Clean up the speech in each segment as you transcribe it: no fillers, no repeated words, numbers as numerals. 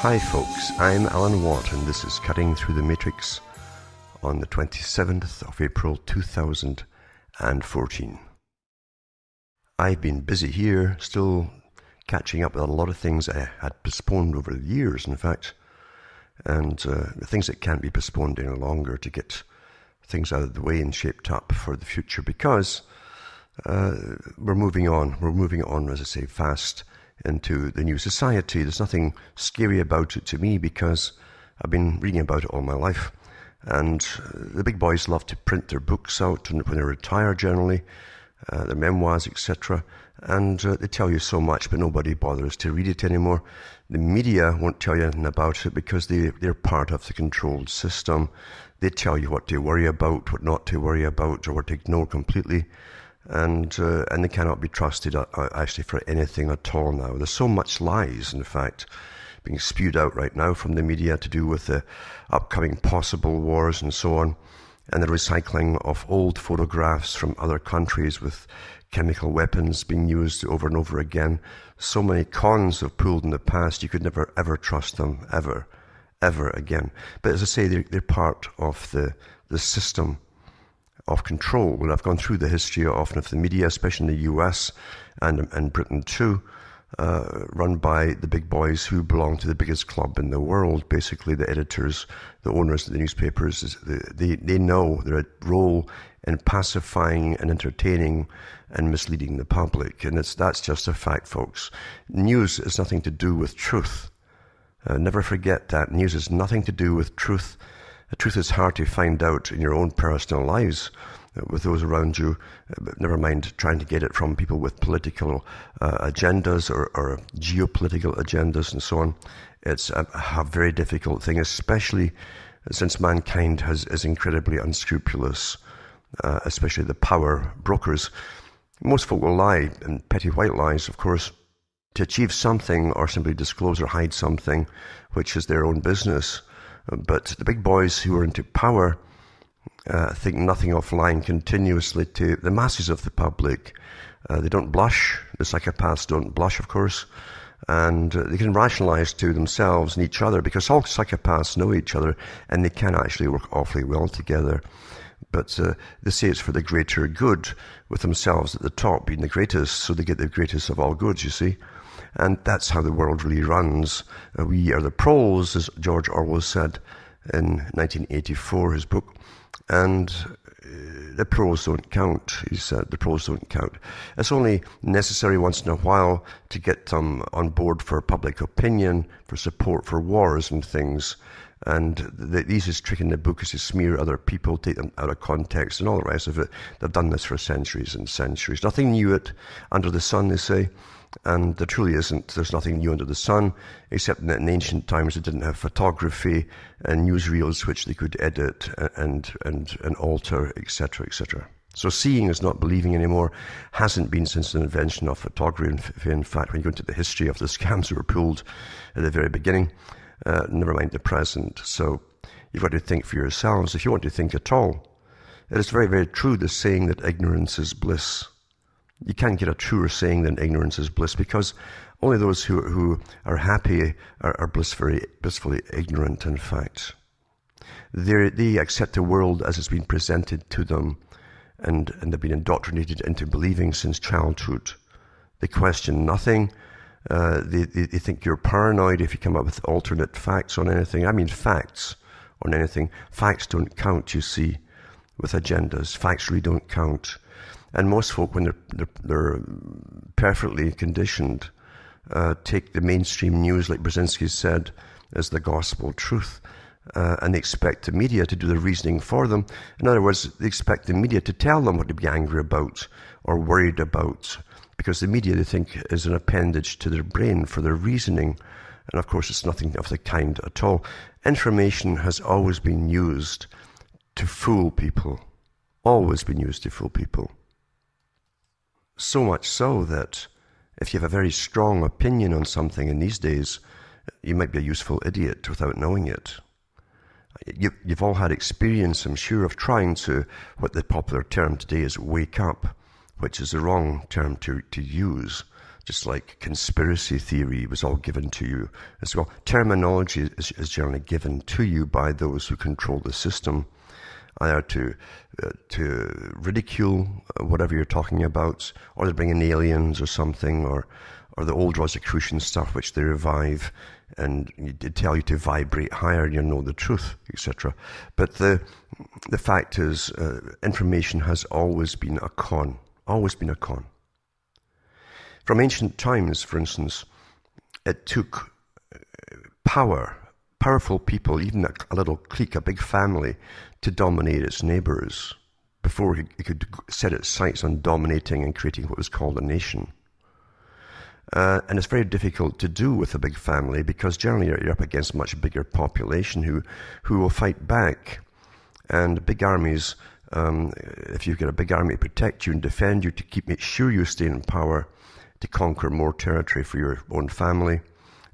Hi folks, I'm Alan Watt and this is Cutting Through the Matrix on the 27th of April 2014. I've been busy here, still catching up with a lot of things I had postponed over the years, in fact, and things that can't be postponed any longer to get things out of the way and shaped up for the future because we're moving on, as I say, fast into the new society. There's nothing scary about it to me because I've been reading about it all my life. And the big boys love to print their books out when they retire generally, their memoirs, etc. And they tell you so much, but nobody bothers to read it anymore. The media won't tell you anything about it because they're part of the controlled system. They tell you what to worry about, what not to worry about, or what to ignore completely. And they cannot be trusted actually for anything at all now. There's so much lies, in fact, being spewed out right now from the media to do with the upcoming possible wars and so on, and the recycling of old photographs from other countries with chemical weapons being used over and over again. So many cons have pulled in the past, you could never ever trust them, ever again. But as I say, they're part of the system of control. Well, I've gone through the history often of the media, especially in the US and Britain too, run by the big boys who belong to the biggest club in the world. Basically, the editors, the owners of the newspapers, they know their role in pacifying and entertaining and misleading the public. And that's just a fact, folks. News has nothing to do with truth. Never forget that. News has nothing to do with truth. The truth is hard to find out in your own personal lives with those around you, never mind trying to get it from people with political agendas or geopolitical agendas and so on. It's a very difficult thing, especially since mankind is incredibly unscrupulous, especially the power brokers. Most folk will lie, and petty white lies, of course, to achieve something or simply disclose or hide something, which is their own business. But the big boys who are into power think nothing of lying continuously to the masses of the public. They don't blush. The psychopaths don't blush, of course. And they can rationalize to themselves and each other because all psychopaths know each other and they can actually work awfully well together. But they say it's for the greater good, with themselves at the top being the greatest, so they get the greatest of all goods, you see. And that's how the world really runs. We are the proles, as George Orwell said in 1984, his book. And the pros don't count, he said. The pros don't count. It's only necessary once in a while to get them on board for public opinion, for support for wars and things. And the easiest trick in the book is to smear other people, take them out of context and all the rest of it. They've done this for centuries and centuries. Nothing new under the sun, they say. And there truly isn't. There's nothing new under the sun, except that in ancient times they didn't have photography and newsreels which they could edit and alter, etc., etc. So seeing is not believing anymore. Hasn't been since the invention of photography. In fact, when you go into the history of the scams that were pulled at the very beginning, never mind the present. So you've got to think for yourselves if you want to think at all. It is very, very true, the saying that ignorance is bliss. You can't get a truer saying than ignorance is bliss, because only those who are happy are blissfully ignorant, in fact. They accept the world as it's been presented to them, and they've been indoctrinated into believing since childhood. They question nothing. They think you're paranoid if you come up with alternate facts on anything. I mean facts on anything. Facts don't count, you see, with agendas. Facts really don't count. And most folk, when they're perfectly conditioned, take the mainstream news, like Brzezinski said, as the gospel truth, and they expect the media to do the reasoning for them. In other words, they expect the media to tell them what to be angry about or worried about, because the media, they think, is an appendage to their brain for their reasoning. And of course, it's nothing of the kind at all. Information has always been used to fool people. Always been used to fool people. So much so that if you have a very strong opinion on something in these days, you might be a useful idiot without knowing it. You've all had experience, I'm sure, of trying to, what the popular term today is, wake up, which is the wrong term to use. just like conspiracy theory was all given to you as well. Terminology is generally given to you by those who control the system, either to ridicule whatever you're talking about, or to bring in aliens or something, or the old Rosicrucian stuff which they revive and they tell you to vibrate higher and you'll know the truth, etc. But the fact is, information has always been a con. Always been a con. From ancient times, for instance, it took powerful people, even a little clique, a big family, to dominate its neighbours before it could set its sights on dominating and creating what was called a nation. And it's very difficult to do with a big family because generally you're up against a much bigger population who will fight back. And big armies, if you've got a big army to protect you and defend you, to make sure you stay in power, to conquer more territory for your own family,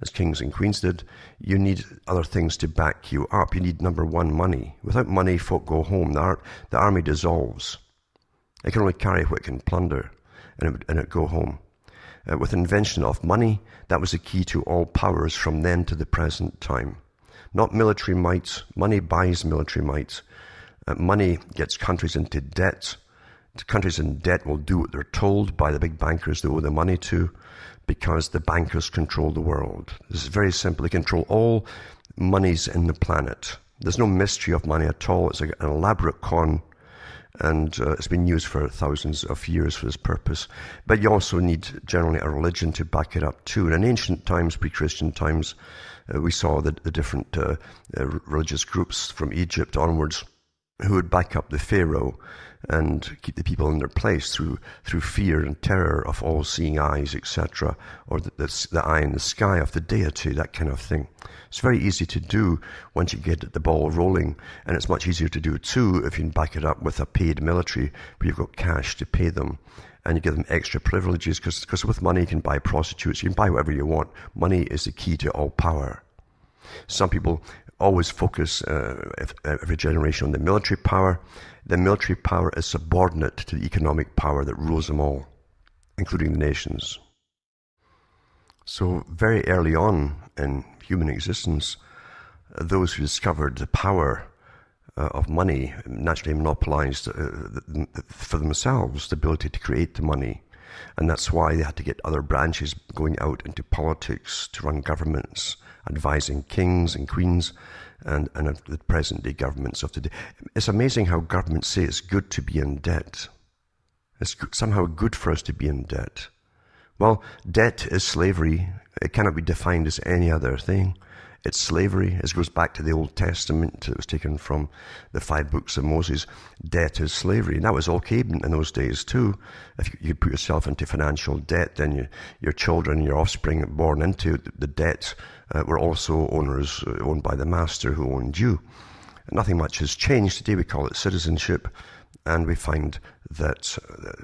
as kings and queens did, you need other things to back you up. You need, number one, money. Without money, folk go home. The army dissolves. It can only carry what it can plunder, and it go home. With the invention of money, that was the key to all powers from then to the present time. Not military might. Money buys military might. Money gets countries into debt. Countries in debt will do what they're told by the big bankers they owe the money to, because the bankers control the world. This is very simple. They control all monies in the planet. There's no mystery of money at all. It's an elaborate con, and it's been used for thousands of years for this purpose. But you also need generally a religion to back it up too. And in ancient times, pre-Christian times, we saw the different religious groups from Egypt onwards who would back up the Pharaoh and keep the people in their place through fear and terror of all-seeing eyes, etc., or the eye in the sky of the deity, that kind of thing. It's very easy to do once you get the ball rolling, and it's much easier to do too if you can back it up with a paid military where you've got cash to pay them, and you give them extra privileges, because with money you can buy prostitutes, you can buy whatever you want. Money is the key to all power. Some people always focus every generation on the military power. The military power is subordinate to the economic power that rules them all, including the nations. So very early on in human existence, those who discovered the power of money naturally monopolized for themselves the ability to create the money. And that's why they had to get other branches going out into politics to run governments, advising kings and queens and the present-day governments of today. It's amazing how governments say it's good to be in debt. It's somehow good for us to be in debt. Well, debt is slavery. It cannot be defined as any other thing. It's slavery. It goes back to the Old Testament. It was taken from the 5 books of Moses. Debt is slavery. And that was okay in those days too. If you put yourself into financial debt, then your children, your offspring born into the debt were also owned by the master who owned you. Nothing much has changed. Today we call it citizenship. And we find that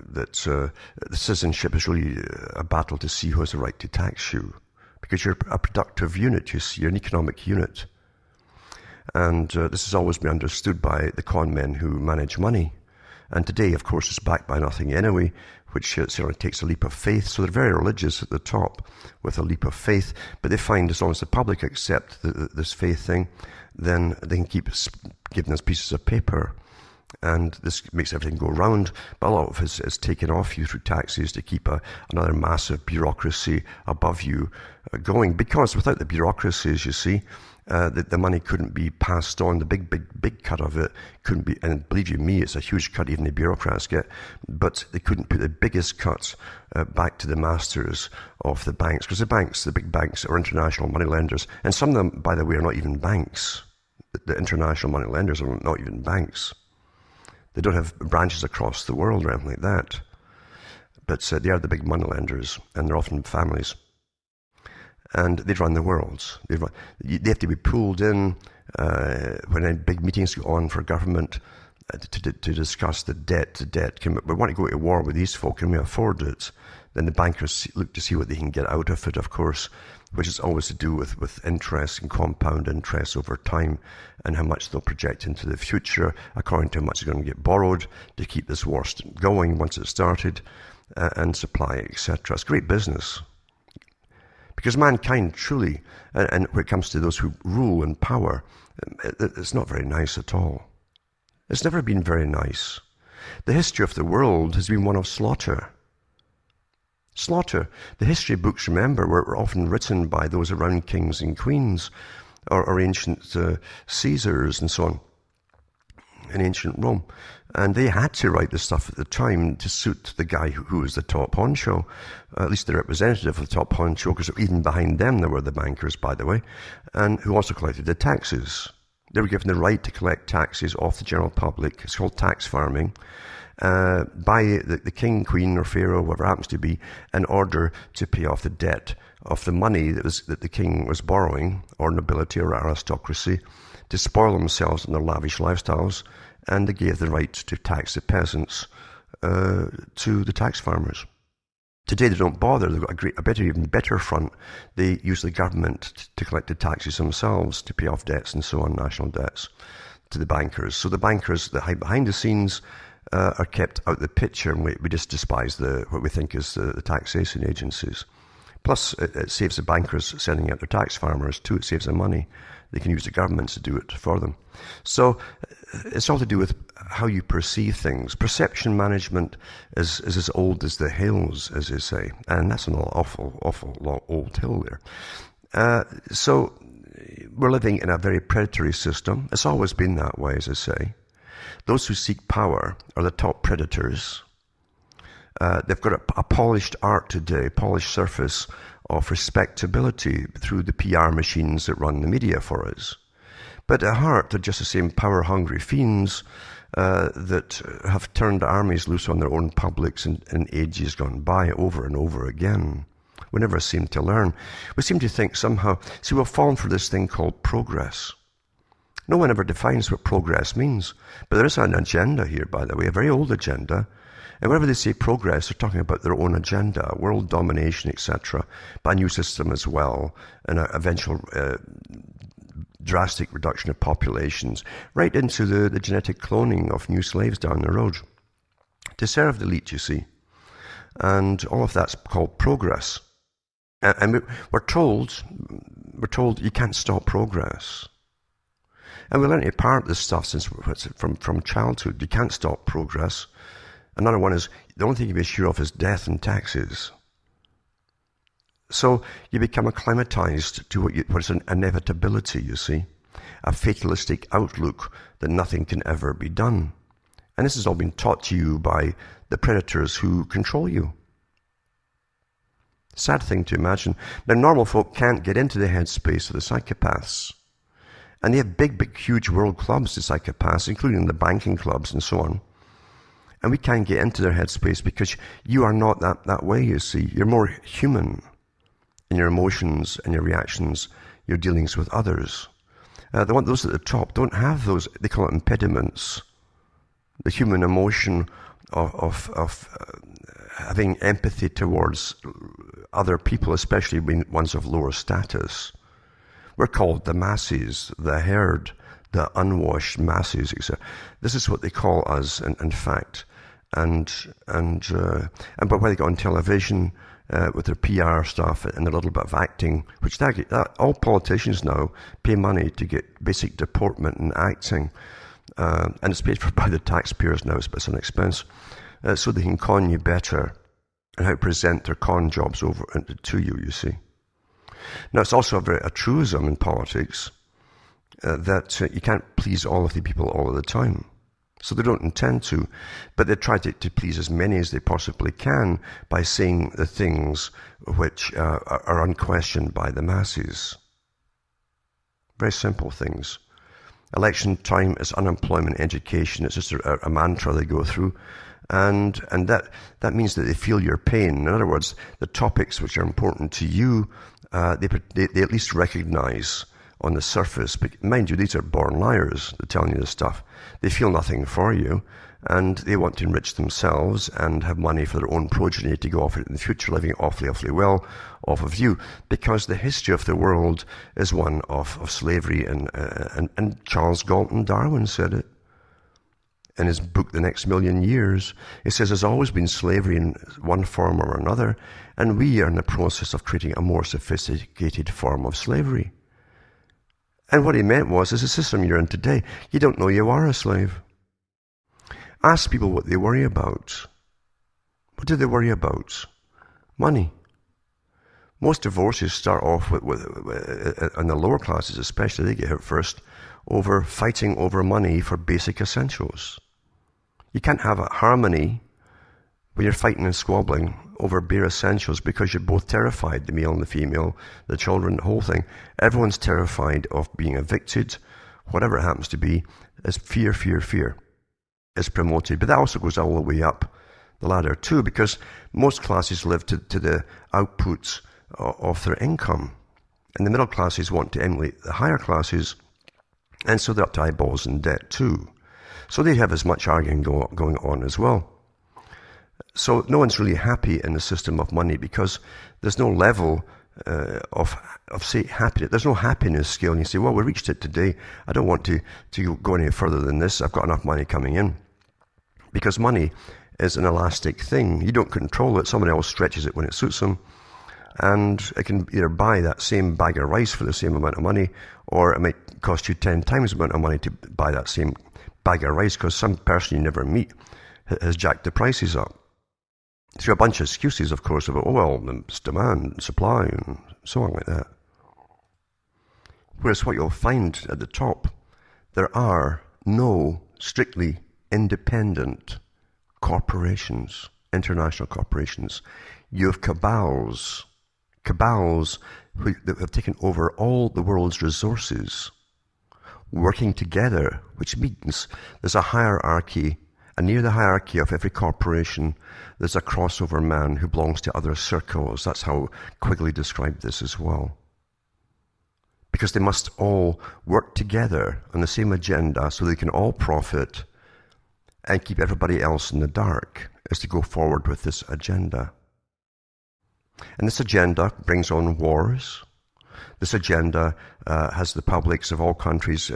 the citizenship is really a battle to see who has the right to tax you. Because you're a productive unit, you see, you're an economic unit. And this has always been understood by the con men who manage money. And today, of course, it's backed by nothing anyway, which certainly takes a leap of faith. So they're very religious at the top with a leap of faith. But they find as long as the public accept this faith thing, then they can keep giving us pieces of paper. And this makes everything go round, but a lot of it is taken off you through taxes to keep another massive bureaucracy above you going. Because without the bureaucracies, you see, the money couldn't be passed on. The big cut of it couldn't be, and believe you me, it's a huge cut even the bureaucrats get, but they couldn't put the biggest cuts back to the masters of the banks. Because the big banks, are international money lenders, and some of them, by the way, are not even banks. The international money lenders are not even banks. They don't have branches across the world or anything like that. But they are the big money lenders, and they're often families. And they run the world. They have to be pulled in when big meetings go on for government to discuss the debt. We want to go to war with these folk. Can we afford it? Then the bankers look to see what they can get out of it, of course, which is always to do with interest and compound interest over time and how much they'll project into the future according to how much is going to get borrowed to keep this war going once it's started. and supply, etc. It's great business. Because mankind truly, and when it comes to those who rule in power, it's not very nice at all. It's never been very nice. The history of the world has been one of slaughter. Slaughter. The history books, remember, were often written by those around kings and queens, or ancient Caesars and so on, in ancient Rome. And they had to write this stuff at the time to suit the guy who was the top honcho, at least the representative of the top honcho, because even behind them there were the bankers, by the way, and who also collected the taxes. They were given the right to collect taxes off the general public. It's called tax farming. By the king, queen, or pharaoh, whoever happens to be, in order to pay off the debt of the money that the king was borrowing, or nobility or aristocracy, to spoil themselves in their lavish lifestyles, and they gave the right to tax the peasants to the tax farmers. Today they don't bother. They've got even better front. They use the government to collect the taxes themselves to pay off debts and so on, national debts, to the bankers. So the bankers that hide behind the scenes are kept out of the picture, and we just despise what we think is the taxation agencies. Plus, it saves the bankers sending out their tax farmers too. It saves them money. They can use the governments to do it for them. So it's all to do with how you perceive things. Perception management is as old as the hills, as they say. And that's an awful long old hill there. So we're living in a very predatory system. It's always been that way, as I say. Those who seek power are the top predators. They've got a polished art today, polished surface of respectability through the PR machines that run the media for us. But at heart, they're just the same power-hungry fiends that have turned armies loose on their own publics in ages gone by, over and over again. We never seem to learn. We seem to think somehow, we've fallen for this thing called progress. No one ever defines what progress means. But there is an agenda here, by the way, a very old agenda. And whenever they say progress, they're talking about their own agenda, world domination, etc., but a new system as well, and an eventual drastic reduction of populations, right into the genetic cloning of new slaves down the road, to serve the elite, you see. And all of that's called progress. And we're told you can't stop progress. And we learn to part this stuff since from childhood. You can't stop progress. Another one is, the only thing you can be sure of is death and taxes. So you become acclimatized to what is an inevitability, you see. A fatalistic outlook that nothing can ever be done. And this has all been taught to you by the predators who control you. Sad thing to imagine. Now, normal folk can't get into the headspace of the psychopaths. And they have big, huge world clubs, the psychopaths, including the banking clubs and so on. And we can't get into their headspace because you are not that way, you see. You're more human in your emotions and your reactions, your dealings with others. Those at the top don't have those, they call it impediments. The human emotion of having empathy towards other people, especially ones of lower status. We're called the masses, the herd, the unwashed masses, etc. This is what they call us, in fact. But when they go on television with their PR stuff and a little bit of acting, which all politicians now pay money to get basic deportment and acting, and it's paid for by the taxpayers now, but it's an expense, so they can con you better and how to present their con jobs over to you, you see. Now, it's also a truism in politics that you can't please all of the people all of the time. So they don't intend to, but they try to please as many as they possibly can by saying the things which are unquestioned by the masses. Very simple things. Election time is unemployment, education. It's just a mantra they go through. And that means that they feel your pain. In other words, the topics which are important to you, they at least recognize on the surface. But mind you, these are born liars. They're telling you this stuff. They feel nothing for you, and they want to enrich themselves and have money for their own progeny to go off it in the future, living awfully well off of you, because the history of the world is one of slavery, and Charles Galton Darwin said it. in his book, The Next Million Years. He says there's always been slavery in one form or another, and we are in the process of creating a more sophisticated form of slavery. And what he meant was, is the system you're in today, you don't know you are a slave. Ask people what they worry about. What do they worry about? Money. Most divorces start off with in the lower classes especially, they get hit first, over fighting over money for basic essentials. You can't have a harmony when you're fighting and squabbling over bare essentials because you're both terrified, the male and the female, the children, the whole thing. Everyone's terrified of being evicted, whatever it happens to be, is fear, fear, fear is promoted. But that also goes all the way up the ladder too, because most classes live to the outputs of their income. And the middle classes want to emulate the higher classes, and so they're up to eyeballs in debt too. So they have as much arguing going on as well. So no one's really happy in the system of money because there's no level of say happiness. There's no happiness scale. And you say, well, we reached it today. I don't want to go any further than this. I've got enough money coming in. Because money is an elastic thing. You don't control it. Someone else stretches it when it suits them. And it can either buy that same bag of rice for the same amount of money, or it might cost you 10 times the amount of money to buy that same bag of rice because some person you never meet has jacked the prices up. Through a bunch of excuses, of course, about, oh, well, it's demand, supply, and so on like that. Whereas what you'll find at the top, there are no strictly independent corporations, international corporations. You have cabals that have taken over all the world's resources, working together, which means there's a hierarchy, and near the hierarchy of every corporation, there's a crossover man who belongs to other circles. That's how Quigley described this as well. Because they must all work together on the same agenda so they can all profit and keep everybody else in the dark as to go forward with this agenda. And this agenda brings on wars. This agenda has the publics of all countries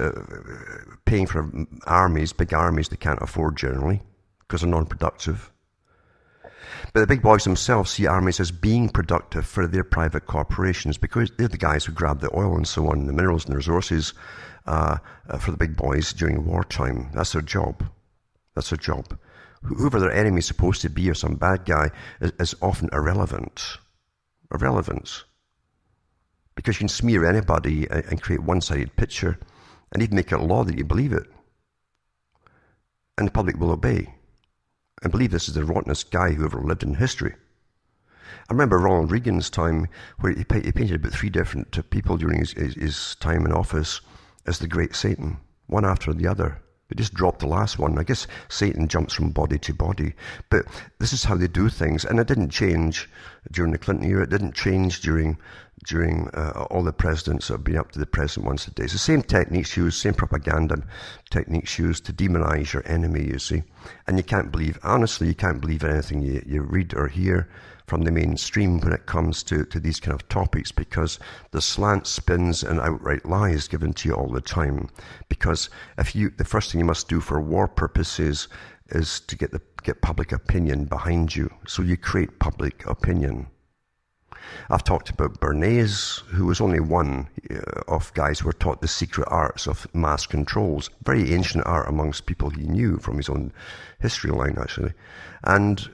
paying for armies, big armies they can't afford generally because they're non-productive. But the big boys themselves see armies as being productive for their private corporations because they're the guys who grab the oil and so on, the minerals and the resources for the big boys during wartime. That's their job. That's their job. Whoever their enemy is supposed to be or some bad guy is often irrelevant. Irrelevance. Because you can smear anybody and create one-sided picture and even make it a law that you believe it. And the public will obey. And believe this is the rottenest guy who ever lived in history. I remember Ronald Reagan's time where he painted about 3 different people during his time in office as the great Satan, one after the other. They just dropped the last one. I guess Satan jumps from body to body. But this is how they do things. And it didn't change during the Clinton era. It didn't change during all the presidents that have been up to the present ones today. It's the same techniques used, same propaganda techniques used to demonize your enemy, you see. And you can't believe, honestly, you can't believe anything you read or hear from the mainstream when it comes to these kind of topics, because the slant spins and outright lies given to you all the time. Because the first thing you must do for war purposes is to get public opinion behind you. So you create public opinion. I've talked about Bernays, who was only one of guys who were taught the secret arts of mass controls. Very ancient art amongst people he knew from his own history line, actually. And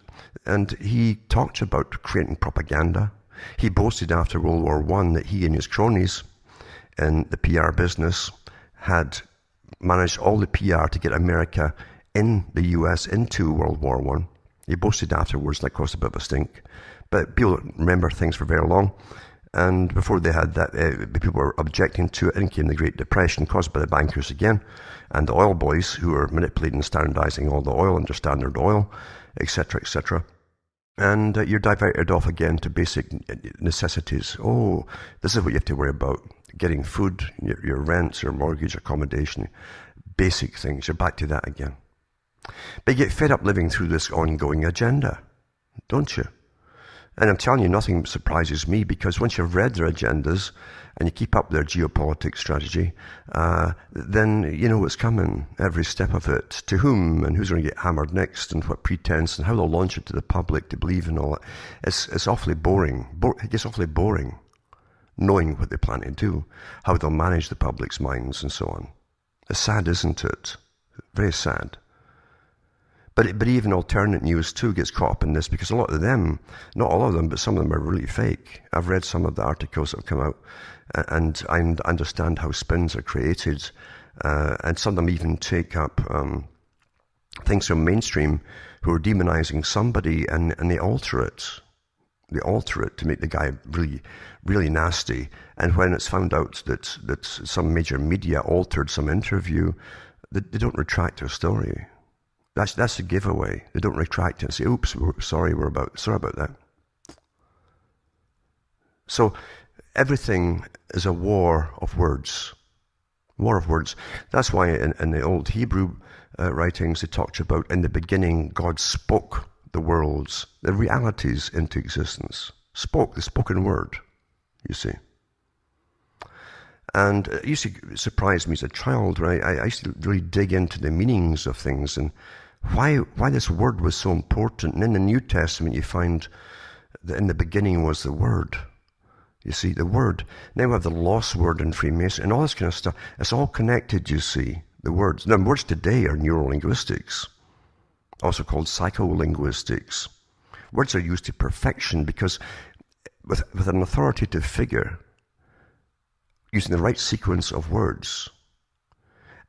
he talked about creating propaganda. He boasted after World War I that he and his cronies in the PR business had managed all the PR to get America in the US into World War I. He boasted afterwards, and that caused a bit of a stink. But people don't remember things for very long. And before they had that, people were objecting to it, and came the Great Depression caused by the bankers again, and the oil boys who were manipulating and standardizing all the oil under Standard Oil, etc., etc. And you're diverted off again to basic necessities. Oh, this is what you have to worry about. Getting food, your rents, your mortgage, accommodation, basic things. You're back to that again. But you get fed up living through this ongoing agenda, don't you? And I'm telling you, nothing surprises me, because once you've read their agendas and you keep up their geopolitics strategy, then you know what's coming, every step of it, to whom and who's going to get hammered next and what pretense and how they'll launch it to the public to believe in all that. It's awfully boring. It gets awfully boring knowing what they plan to do, how they'll manage the public's minds and so on. It's sad, isn't it? Very sad. But even alternate news too gets caught up in this, because a lot of them, not all of them, but some of them are really fake. I've read some of the articles that have come out, and I understand how spins are created, and some of them even take up things from mainstream who are demonizing somebody, and they alter it. They alter it to make the guy really, really nasty. And when it's found out that some major media altered some interview, they don't retract their story. That's a giveaway. They don't retract it and say, oops, sorry about that. So everything is a war of words. War of words. That's why in the old Hebrew writings they talked about, in the beginning God spoke the worlds, the realities into existence. Spoke, the spoken word, you see. And it used to surprise me as a child, right? I used to really dig into the meanings of things and why this word was so important. And in the New Testament, you find that in the beginning was the Word. You see, the Word. Now we have the lost word in Freemason and all this kind of stuff. It's all connected, you see, the words. Now, words today are neurolinguistics, also called psycholinguistics. Words are used to perfection because with an authoritative figure, using the right sequence of words,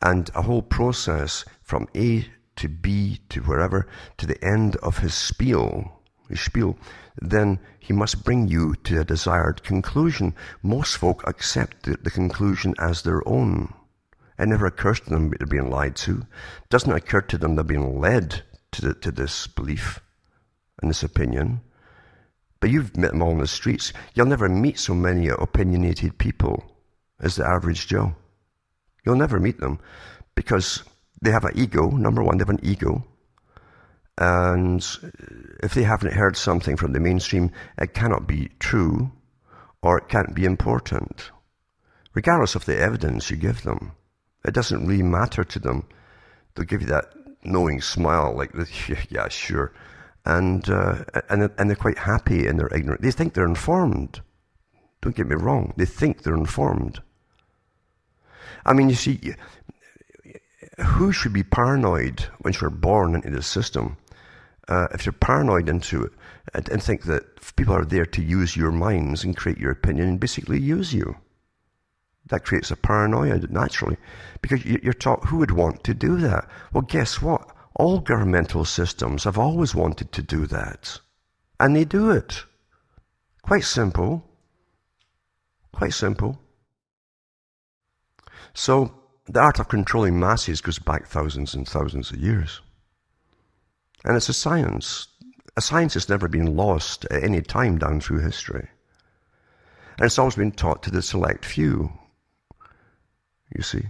and a whole process from A to B to wherever, to the end of his spiel, then he must bring you to a desired conclusion. Most folk accept the conclusion as their own. It never occurs to them they're being lied to. It doesn't occur to them they're being led to this belief and this opinion. But you've met them all in the streets. You'll never meet so many opinionated people as the average Joe. You'll never meet them because they have an ego. Number one, they have an ego. And if they haven't heard something from the mainstream, it cannot be true or it can't be important. Regardless of the evidence you give them, it doesn't really matter to them. They'll give you that knowing smile like, yeah, sure. And they're quite happy in their ignorance. They think they're informed. Don't get me wrong. They think they're informed. I mean, you see, who should be paranoid once you're born into the system? If you're paranoid into it and think that people are there to use your minds and create your opinion and basically use you, that creates a paranoia naturally, because you're taught, who would want to do that? Well, guess what? All governmental systems have always wanted to do that, and they do it. Quite simple. Quite simple. So the art of controlling masses goes back thousands and thousands of years. And it's a science. A science has never been lost at any time down through history. And it's always been taught to the select few, you see.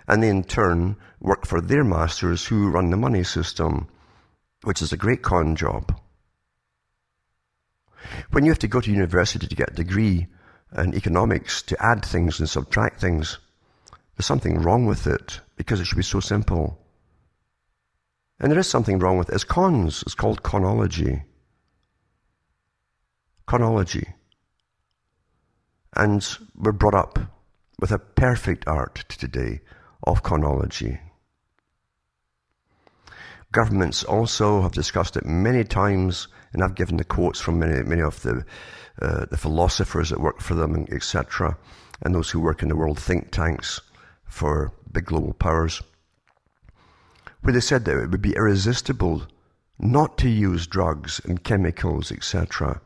And they in turn work for their masters who run the money system, which is a great con job. When you have to go to university to get a degree in economics to add things and subtract things, there's something wrong with it, because it should be so simple. And there is something wrong with it. It's cons. It's called conology. Conology. And we're brought up with a perfect art today of conology. Governments also have discussed it many times, and I've given the quotes from many of the philosophers that work for them, etc., and those who work in the world think tanks for big global powers, where they said that it would be irresistible not to use drugs and chemicals, etc.,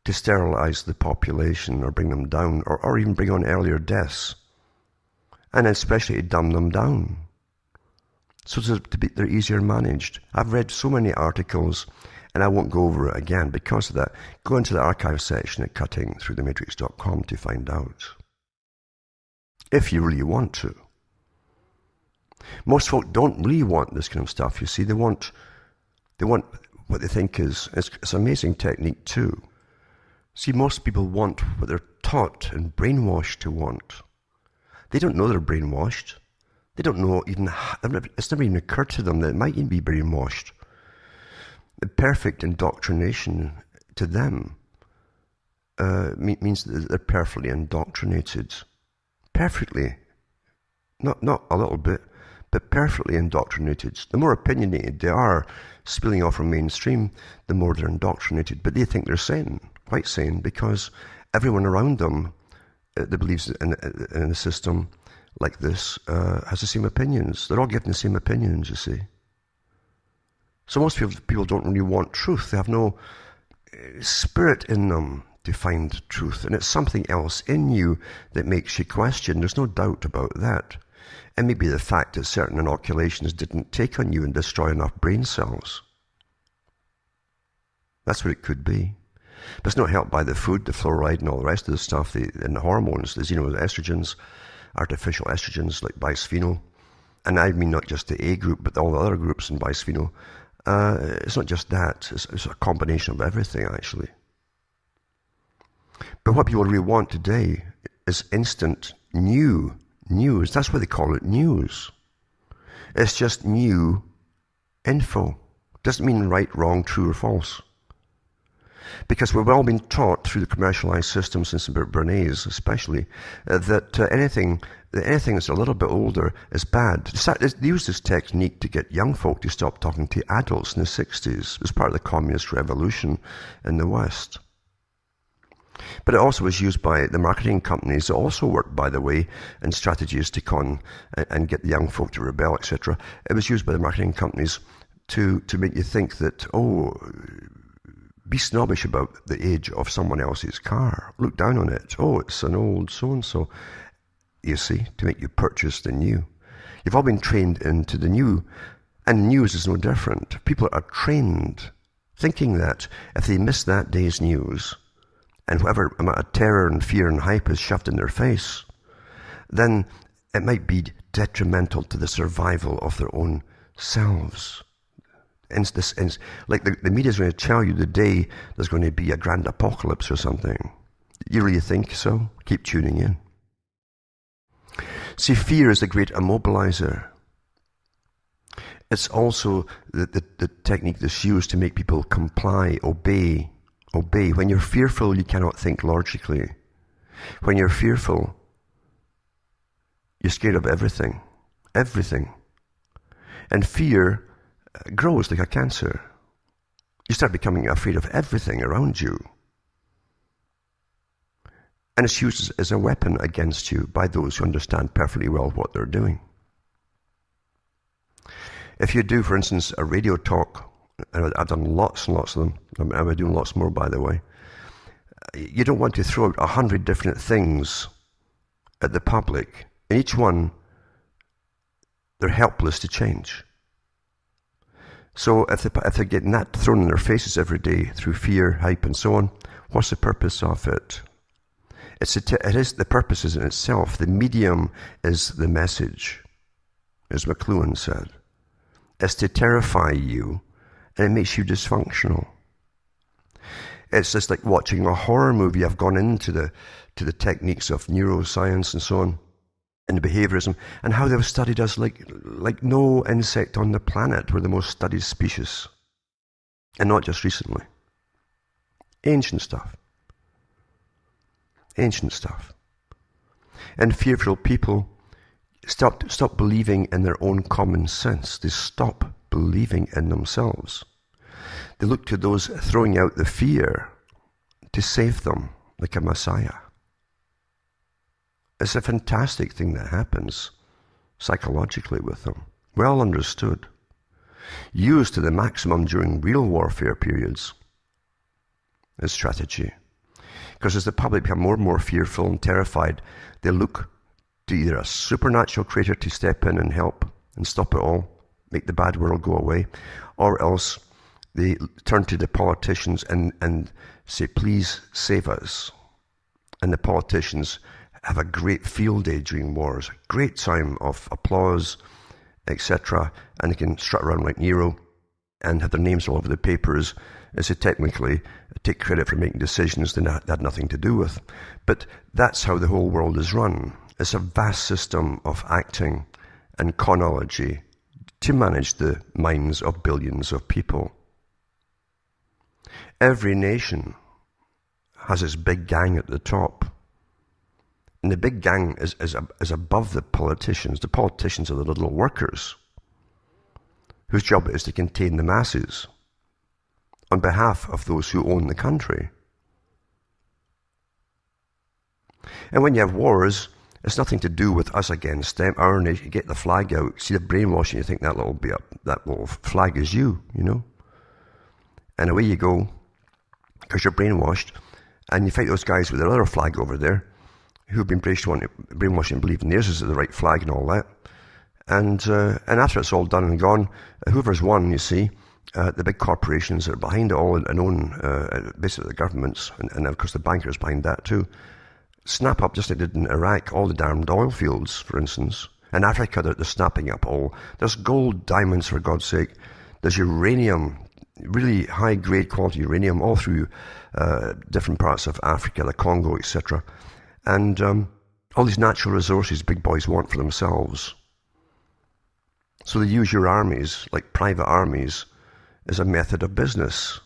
to sterilize the population or bring them down, or even bring on earlier deaths, and especially to dumb them down, so they're easier managed. I've read so many articles, and I won't go over it again because of that. Go into the archive section at cuttingthroughthematrix.com to find out, if you really want to. Most folk don't really want this kind of stuff, you see. They want what they think is, it's an amazing technique too. See, most people want what they're taught and brainwashed to want. They don't know they're brainwashed. They don't know even, it's never even occurred to them that it might even be brainwashed. The perfect indoctrination to them means that they're perfectly indoctrinated. Perfectly. Not a little bit, but perfectly indoctrinated. The more opinionated they are, spilling off from mainstream, the more they're indoctrinated. But they think they're sane, quite sane, because everyone around them that believes in a system like this has the same opinions. They're all given the same opinions, you see. So most people don't really want truth. They have no spirit in them to find truth. And it's something else in you that makes you question. There's no doubt about that. And maybe the fact that certain inoculations didn't take on you and destroy enough brain cells. That's what it could be. But it's not helped by the food, the fluoride and all the rest of the stuff, and the hormones, the estrogens, artificial estrogens like bisphenol. And I mean not just the A group, but all the other groups in bisphenol. It's not just that. It's a combination of everything, actually. But what people really want today is instant news. That's why they call it news. It's just new info. Doesn't mean right, wrong, true, or false. Because we've all been taught through the commercialized system since about Bernays especially, that anything that's a little bit older is bad. They used this technique to get young folk to stop talking to adults in the 60s. It was part of the communist revolution in the West. But it also was used by the marketing companies that also worked, by the way, in strategies to con and get the young folk to rebel, etc. It was used by the marketing companies to make you think that, be snobbish about the age of someone else's car. Look down on it. Oh, it's an old so-and-so. You see, to make you purchase the new. You've all been trained into the new, and news is no different. People are trained thinking that if they miss that day's news, and whatever amount of terror and fear and hype is shoved in their face, then it might be detrimental to the survival of their own selves. Like the media is going to tell you the day there's going to be a grand apocalypse or something. You really think so? Keep tuning in. See, fear is a great immobilizer. It's also the technique that's used to make people comply, obey. When you're fearful, you cannot think logically. When you're fearful, you're scared of everything. Everything. And fear grows like a cancer. You start becoming afraid of everything around you. And it's used as a weapon against you by those who understand perfectly well what they're doing. If you do, for instance, a radio talk, and I've done lots and lots of them, I'm doing lots more, by the way, you don't want to throw out 100 different things at the public. And each one, they're helpless to change. So if they're getting that thrown in their faces every day through fear, hype, and so on, what's the purpose of it? The purpose is in itself. The medium is the message, as McLuhan said. It's to terrify you, and it makes you dysfunctional. It's just like watching a horror movie. I've gone into the techniques of neuroscience and so on, and behaviorism, and how they've studied us like no insect on the planet. We're the most studied species. And not just recently. Ancient stuff. Ancient stuff. And fearful people stop believing in their own common sense. They stop believing in themselves. They look to those throwing out the fear to save them, like a messiah. It's a fantastic thing that happens psychologically with them. Well understood. Used to the maximum during real warfare periods as strategy. Because as the public become more and more fearful and terrified, they look to either a supernatural creator to step in and help and stop it all, make the bad world go away, or else they turn to the politicians and say, please save us. And the politicians have a great field day during wars, a great time of applause, etc. And they can strut around like Nero and have their names all over the papers is to technically take credit for making decisions they had nothing to do with. But that's how the whole world is run. It's a vast system of acting and chronology to manage the minds of billions of people. Every nation has its big gang at the top. And the big gang is above the politicians. The politicians are the little workers whose job it is to contain the masses on behalf of those who own the country. And when you have wars, it's nothing to do with us against them. Our nation, you get the flag out, see the brainwashing, you think that little flag is you, And away you go, because you're brainwashed, and you fight those guys with their other flag over there, who've been brainwashed and believing theirs is the right flag and all that. And after it's all done and gone, whoever's won, you see, the big corporations that are behind it all and own basically the governments, and of course the bankers behind that too, snap up just like they did in Iraq, all the damned oil fields, for instance. In Africa, they're snapping up all. There's gold, diamonds, for God's sake. There's uranium, really high-grade quality uranium all through different parts of Africa, the Congo, etc. And all these natural resources big boys want for themselves. So they use your armies, like private armies, as a method of business.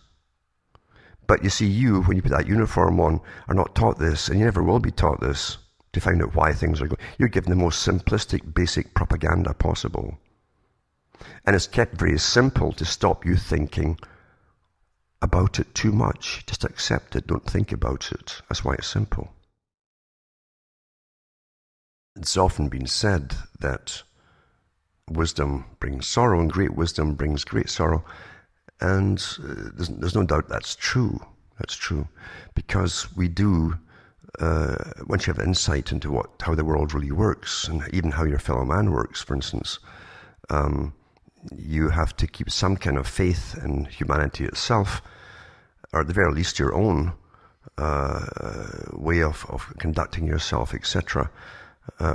But you see, you, when you put that uniform on, are not taught this, and you never will be taught this, to find out why things are going. You're given the most simplistic, basic propaganda possible. And it's kept very simple to stop you thinking about it too much. Just accept it, don't think about it. That's why it's simple. It's often been said that wisdom brings sorrow, and great wisdom brings great sorrow. And there's no doubt that's true. That's true. Because we do, once you have insight into how the world really works, and even how your fellow man works, for instance, you have to keep some kind of faith in humanity itself, or at the very least your own way of conducting yourself, etc.,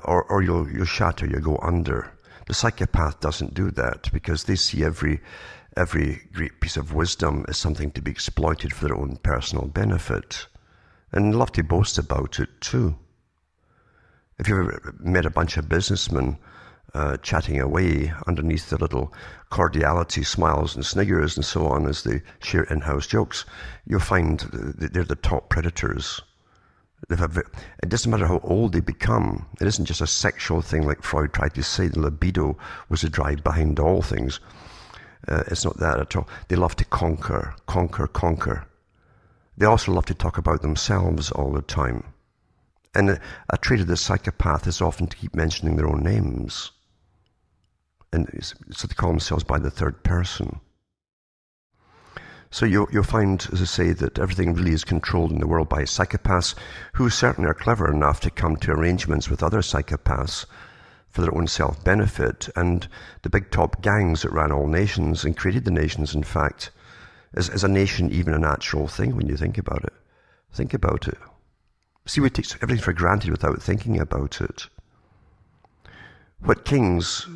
or you'll shatter, you'll go under. The psychopath doesn't do that, because they see every great piece of wisdom as something to be exploited for their own personal benefit, and love to boast about it too. If you've ever met a bunch of businessmen chatting away underneath the little cordiality, smiles and sniggers and so on as they share in-house jokes, you'll find that they're the top predators. It doesn't matter how old they become. It isn't just a sexual thing like Freud tried to say. The libido was the drive behind all things. It's not that at all. They love to conquer. They also love to talk about themselves all the time. And a trait of the psychopath is often to keep mentioning their own names. And so they call themselves by the third person. So you'll find, as I say, that everything really is controlled in the world by psychopaths, who certainly are clever enough to come to arrangements with other psychopaths for their own self-benefit. And the big top gangs that ran all nations and created the nations, in fact, is a nation even a natural thing when you think about it? Think about it. See, we take everything for granted without thinking about it. What kings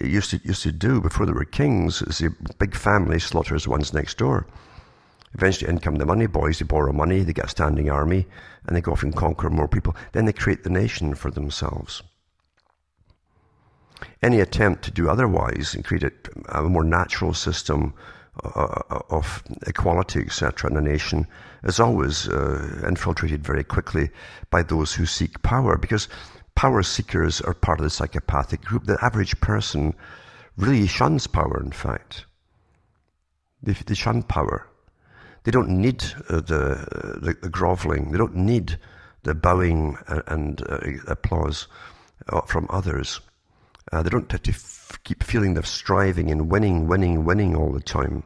used to do before they were kings is the big family slaughters the ones next door. Eventually in come the money boys, they borrow money, they get a standing army, and they go off and conquer more people. Then they create the nation for themselves. Any attempt to do otherwise and create a more natural system of equality, etc., in a nation is always infiltrated very quickly by those who seek power, because power seekers are part of the psychopathic group. The average person really shuns power, in fact. They shun power. They don't need the groveling. They don't need the bowing and applause from others. They don't have to keep feeling they're striving and winning all the time.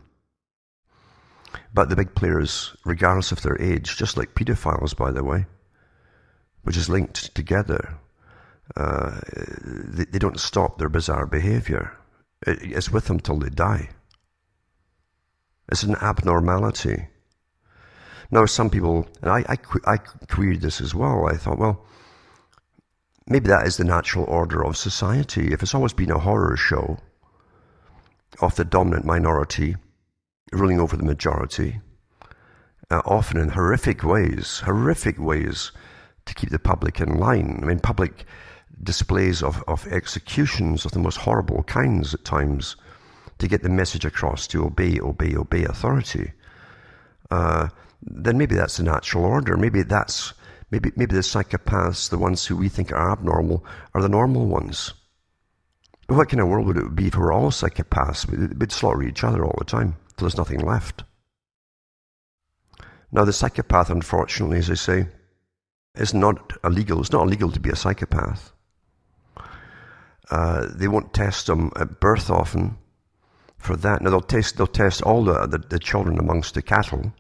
But the big players, regardless of their age, just like pedophiles, by the way, which is linked together, they don't stop their bizarre behavior. It's with them till they die. It's an abnormality. Now, some people, and I queried this as well, I thought, well, maybe that is the natural order of society. If it's always been a horror show of the dominant minority ruling over the majority, often in horrific ways, to keep the public in line. I mean, public displays of executions of the most horrible kinds at times to get the message across to obey authority. Then maybe that's the natural order. Maybe the psychopaths, the ones who we think are abnormal, are the normal ones. But what kind of world would it be if we were all psychopaths? We'd slaughter each other all the time till there's nothing left. Now, the psychopath, unfortunately, as I say, is not illegal. It's not illegal to be a psychopath. They won't test them at birth often for that. Now, they'll test all the children amongst the cattle,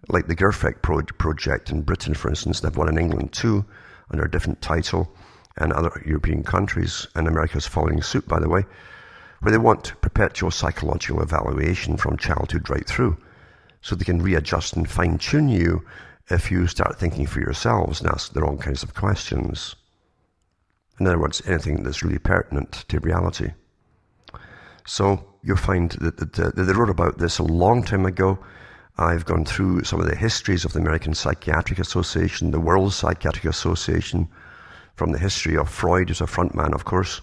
like the Gerfeck project in Britain, for instance. They've one in England too, under a different title, and other European countries, and America's following suit, by the way, where they want perpetual psychological evaluation from childhood right through, so they can readjust and fine-tune you if you start thinking for yourselves and ask the wrong kinds of questions. In other words, anything that's really pertinent to reality. So you'll find that they wrote about this a long time ago. I've gone through some of the histories of the American Psychiatric Association, the World Psychiatric Association, from the history of Freud, who's a front man, of course,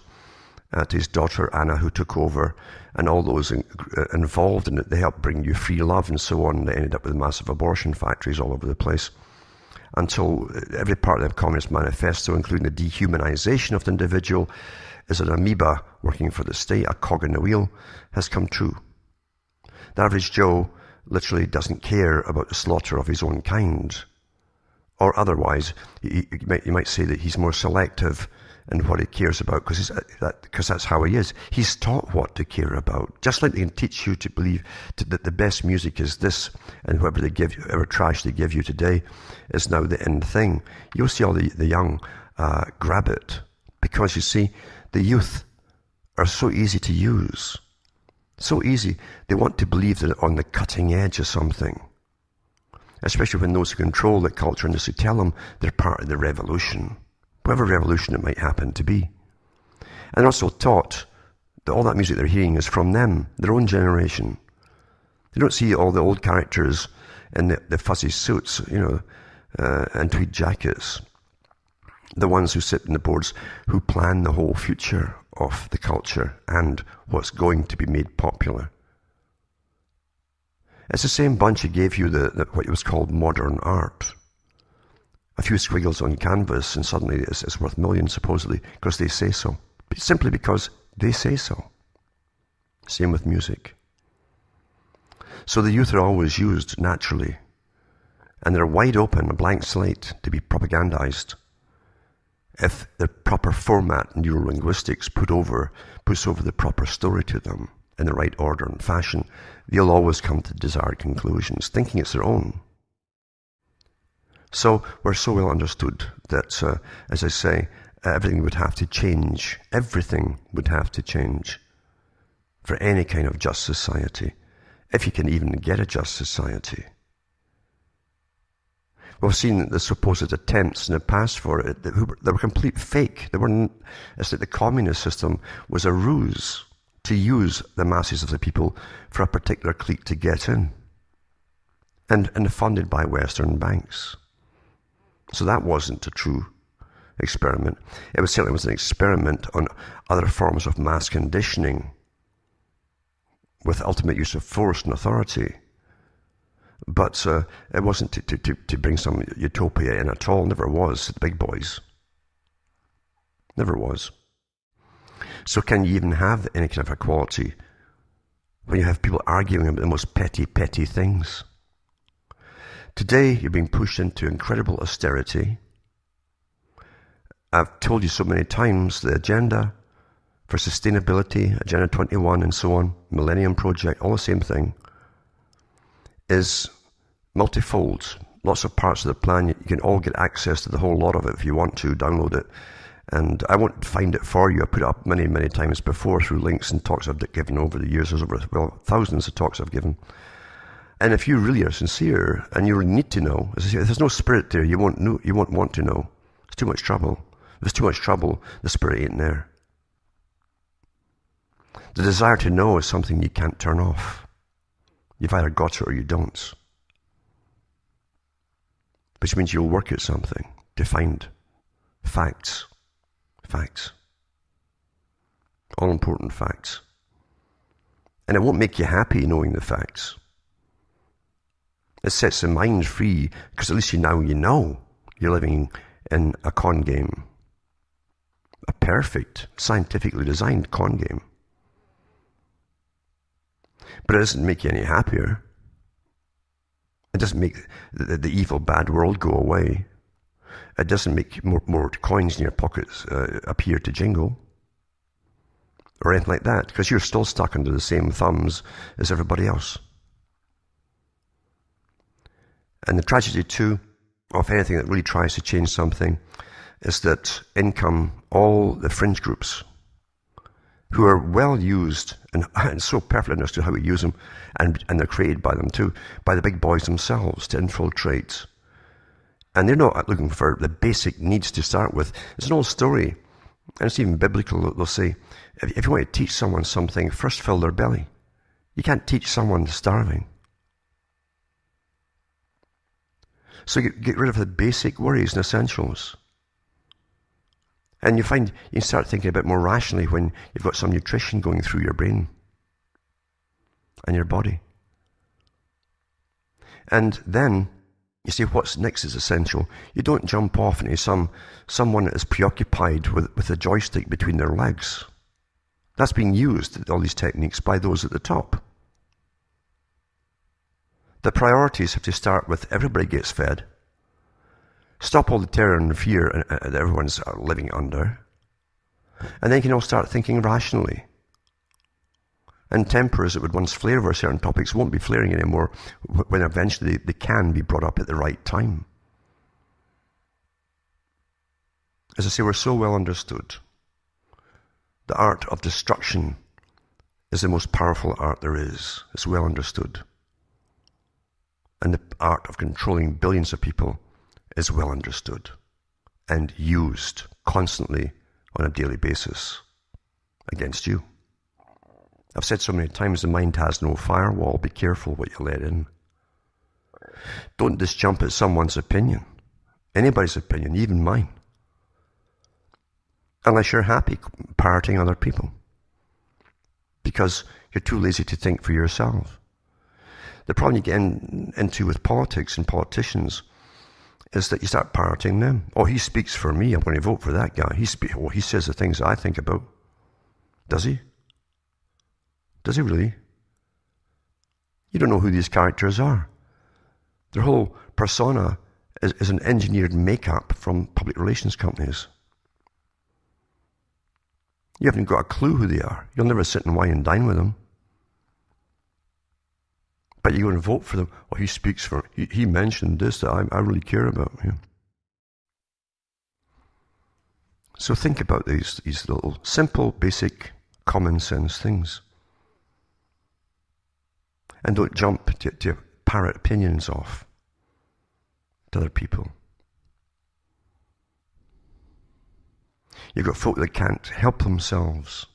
to his daughter Anna, who took over, and all those involved in it. They helped bring you free love and so on. They ended up with massive abortion factories all over the place, until every part of the Communist Manifesto, including the dehumanization of the individual, is an amoeba working for the state, a cog in the wheel, has come true. The average Joe literally doesn't care about the slaughter of his own kind. Or otherwise, you might say that he's more selective in what he cares about, because that's how he is. He's taught what to care about. Just like they can teach you to believe that the best music is this, and whatever trash they give you today is now the end thing. You'll see all the young grab it, because you see, the youth are so easy to use. So easy. They want to believe that they're on the cutting edge of something. Especially when those who control the culture industry tell them they're part of the revolution. Whatever revolution it might happen to be. And they're also taught that all that music they're hearing is from them, their own generation. They don't see all the old characters in the fuzzy suits, and tweed jackets. The ones who sit in the boards, who plan the whole future of the culture and what's going to be made popular. It's the same bunch who gave you what was called modern art. A few squiggles on canvas and suddenly it's worth millions, supposedly, because they say so. Simply because they say so. Same with music. So the youth are always used naturally, and they're wide open, a blank slate, to be propagandized. If the proper format, neurolinguistics, puts over the proper story to them in the right order and fashion, they'll always come to desired conclusions, thinking it's their own. So we're so well understood that, as I say, everything would have to change. Everything would have to change for any kind of just society, if you can even get a just society. We've seen the supposed attempts in the past for it. They were complete fake. It's like the communist system was a ruse to use the masses of the people for a particular clique to get in, and funded by Western banks. So that wasn't a true experiment. It certainly was an experiment on other forms of mass conditioning with ultimate use of force and authority. But it wasn't to bring some utopia in at all. Never was. The big boys. Never was. So can you even have any kind of equality when you have people arguing about the most petty things? Today, you're being pushed into incredible austerity. I've told you so many times the agenda for sustainability, Agenda 21 and so on, Millennium Project, all the same thing, is multifold. Lots of parts of the plan. You can all get access to the whole lot of it if you want to, download it. And I won't find it for you. I put it up many, many times before through links and talks I've given over the years. There's thousands of talks I've given. And if you really are sincere and you really need to know, if there's no spirit there, you won't want to know. It's too much trouble. If there's too much trouble, the spirit ain't there. The desire to know is something you can't turn off. You've either got it or you don't. which means you'll work at something to find facts. Facts. All important facts. And it won't make you happy knowing the facts. It sets the mind free, because at least you know you're living in a con game. A perfect, scientifically designed con game. But it doesn't make you any happier. It doesn't make the evil, bad world go away. It doesn't make more coins in your pockets appear to jingle. Or anything like that, because you're still stuck under the same thumbs as everybody else. And the tragedy, too, of anything that really tries to change something is that in come all the fringe groups who are well used and so perfectly understood how we use them, and they're created by them too, by the big boys themselves to infiltrate. And they're not looking for the basic needs to start with. It's an old story, and it's even biblical. They'll say, if you want to teach someone something, first fill their belly. You can't teach someone starving. So get rid of the basic worries and essentials. And you find you start thinking a bit more rationally when you've got some nutrition going through your brain and your body. And then you see what's next is essential. You don't jump off into someone that is preoccupied with a joystick between their legs. That's being used, all these techniques, by those at the top. The priorities have to start with everybody gets fed. Stop all the terror and fear that everyone's living under. And then you can all start thinking rationally. And tempers that would once flare over certain topics won't be flaring anymore when eventually they can be brought up at the right time. As I say, we're so well understood. The art of destruction is the most powerful art there is. It's well understood. And the art of controlling billions of people is well understood and used constantly on a daily basis against you. I've said so many times, the mind has no firewall. Be careful what you let in. Don't just jump at someone's opinion, anybody's opinion, even mine, unless you're happy parroting other people, because you're too lazy to think for yourself. The problem you get into with politics and politicians is that you start parroting them. Oh, he speaks for me. I'm going to vote for that guy. He says the things I think about. Does he? Does he really? You don't know who these characters are. Their whole persona is an engineered makeup from public relations companies. You haven't got a clue who they are. You'll never sit and wine and dine with them. But you go and vote for them. Oh, he speaks for, he mentioned this that I really care about. Yeah. So think about these little simple, basic, common sense things. And don't jump to parrot opinions off to other people. You've got folk that can't help themselves,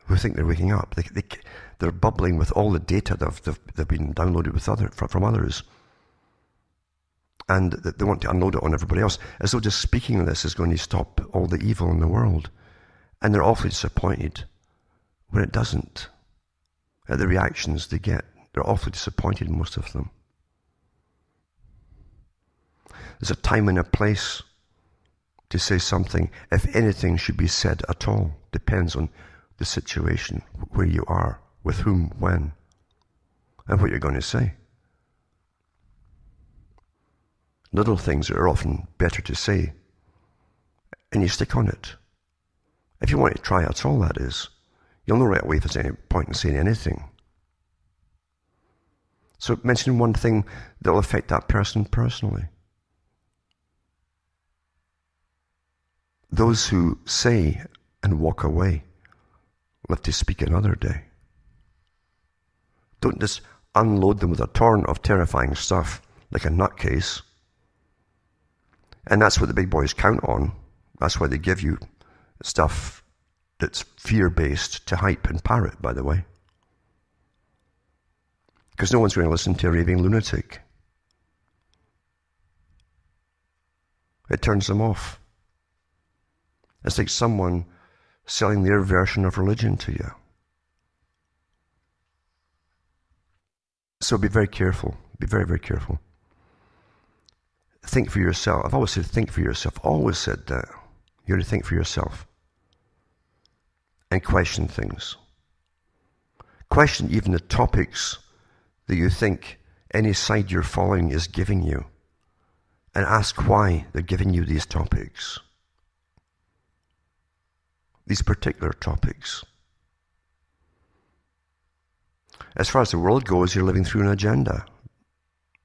who think they're waking up. They're bubbling with all the data they've been downloaded from others. And they want to unload it on everybody else, as though just speaking of this is going to stop all the evil in the world. And they're awfully disappointed when it doesn't. At the reactions they get, they're awfully disappointed, most of them. There's a time and a place to say something, if anything should be said at all. Depends on the situation, where you are, with whom, when, and what you're going to say. Little things are often better to say, and you stick on it. If you want to try, that's all that is. You'll know right away if there's any point in saying anything. So mention one thing that will affect that person personally. Those who say and walk away live to speak another day. Don't just unload them with a torrent of terrifying stuff like a nutcase. And that's what the big boys count on. That's why they give you stuff that's fear-based to hype and parrot, by the way. Because no one's going to listen to a raving lunatic. It turns them off. It's like someone selling their version of religion to you. So be very careful. Be very, very careful. Think for yourself. I've always said think for yourself. Always said that. You got to think for yourself. And question things. Question even the topics that you think any side you're following is giving you. And ask why they're giving you these topics. These particular topics. As far as the world goes, you're living through an agenda.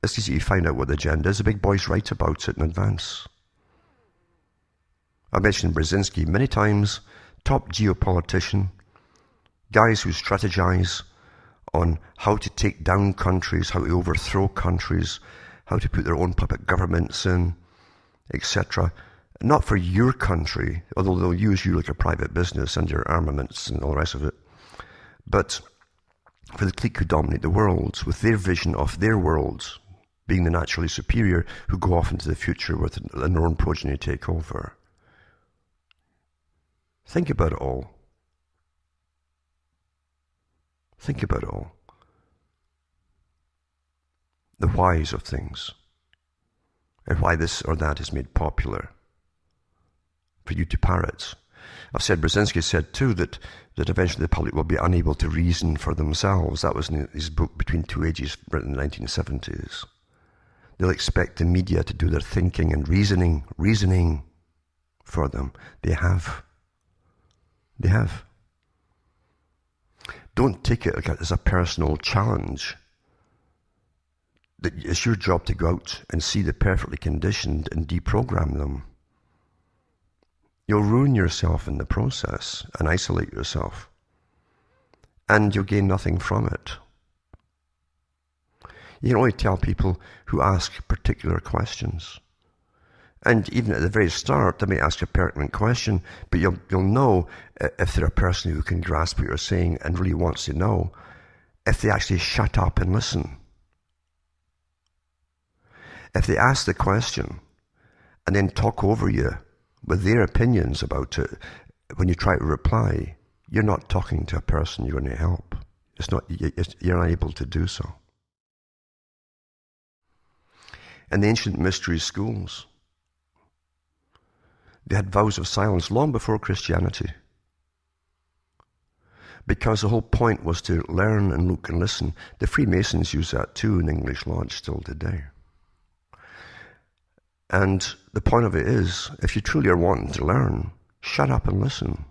It's easy to find out what the agenda is. The big boys write about it in advance. I mentioned Brzezinski many times, top geopolitician, guys who strategize on how to take down countries, how to overthrow countries, how to put their own puppet governments in, etc. Not for your country, although they'll use you like a private business and your armaments and all the rest of it, but for the clique who dominate the world, with their vision of their worlds being the naturally superior, who go off into the future with their own progeny take over. Think about it all. Think about it all. The whys of things. And why this or that is made popular. For you to parrot. I've said, Brzezinski said too, that eventually the public will be unable to reason for themselves. That was in his book, Between Two Ages, written in the 1970s. They'll expect the media to do their thinking and reasoning for them. They have. They have. Don't take it as a personal challenge. That it's your job to go out and see the perfectly conditioned and deprogram them. You'll ruin yourself in the process and isolate yourself. And you'll gain nothing from it. You can only tell people who ask particular questions. And even at the very start, they may ask a pertinent question, but you'll know if they're a person who can grasp what you're saying and really wants to know, if they actually shut up and listen. If they ask the question and then talk over you with their opinions about it, when you try to reply, you're not talking to a person you're going to help. You're unable to do so. In the ancient mystery schools, they had vows of silence long before Christianity. Because the whole point was to learn and look and listen. The Freemasons use that too in English Lodge still today. And the point of it is, if you truly are wanting to learn, shut up and listen.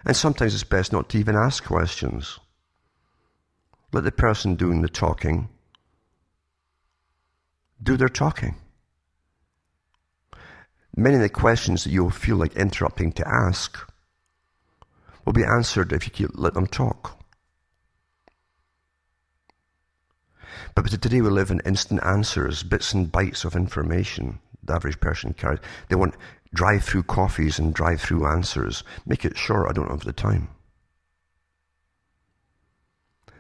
And sometimes it's best not to even ask questions. Let the person doing the talking do their talking. Many of the questions that you'll feel like interrupting to ask will be answered if you let them talk. But today we live in instant answers, bits and bytes of information the average person carries. They want drive-through coffees and drive-through answers. Make it short, I don't have the time.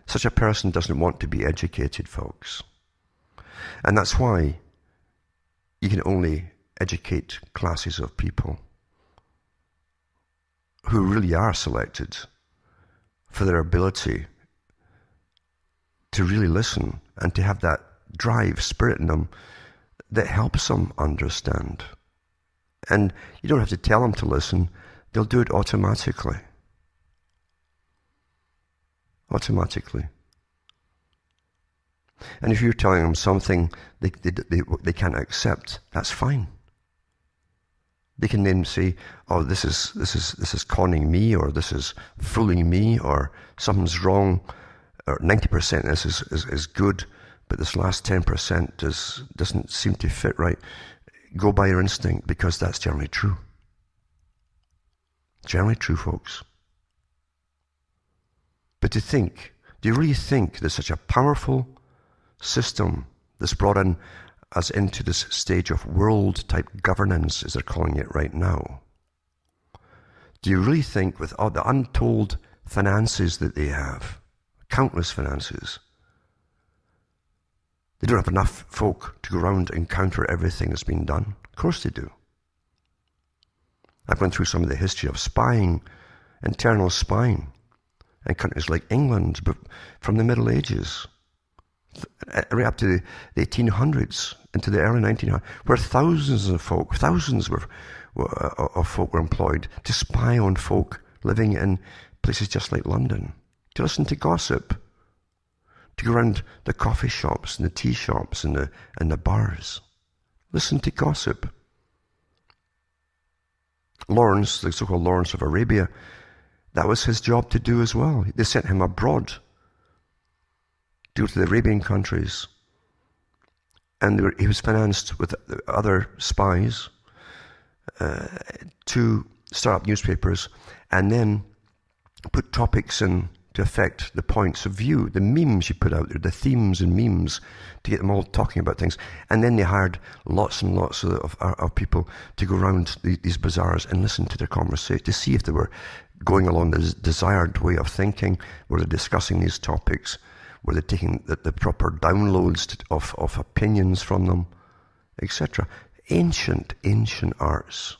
Such a person doesn't want to be educated, folks. And that's why you can only educate classes of people who really are selected for their ability to really listen and to have that drive, spirit in them that helps them understand. And you don't have to tell them to listen, they'll do it automatically. Automatically. And if you're telling them something they can't accept, that's fine. They can then say, oh, this is conning me, or this is fooling me, or something's wrong, or 90% of this is good, but this last 10% doesn't seem to fit right. Go by your instinct, because that's generally true. Generally true, folks. But do you really think there's such a powerful system that's brought us into this stage of world-type governance, as they're calling it right now? Do you really think, with all the untold finances that they have, countless finances, they don't have enough folk to go around and counter everything that's been done? Of course they do. I've gone through some of the history of spying, internal spying, in countries like England, but from the Middle Ages, right up to the 1800s, into the early 1900s, where thousands of folk were employed to spy on folk living in places just like London, to listen to gossip, to go around the coffee shops and the tea shops and the bars. Listen to gossip. Lawrence, the so-called Lawrence of Arabia, that was his job to do as well. They sent him abroad to go to the Arabian countries. And he was financed with other spies to start up newspapers and then put topics in to affect the points of view, the memes you put out there, the themes and memes, to get them all talking about things. And then they hired lots and lots of people to go around these bazaars and listen to their conversation, to see if they were going along the desired way of thinking, were they discussing these topics, were they taking the proper downloads of opinions from them, etc. Ancient arts.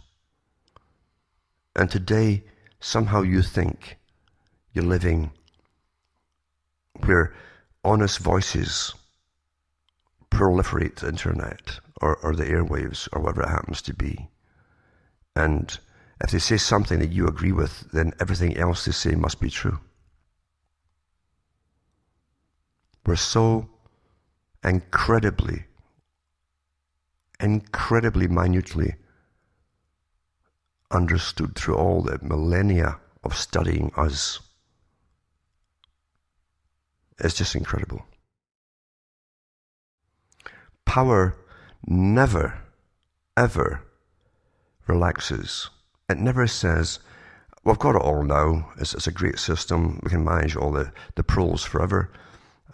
And today, somehow you think you're living where honest voices proliferate the internet or the airwaves or whatever it happens to be. And if they say something that you agree with, then everything else they say must be true. We're so incredibly minutely understood through all the millennia of studying us. It's just incredible. Power never, ever relaxes. It never says, we've got it all now, it's a great system, we can manage all the proles forever,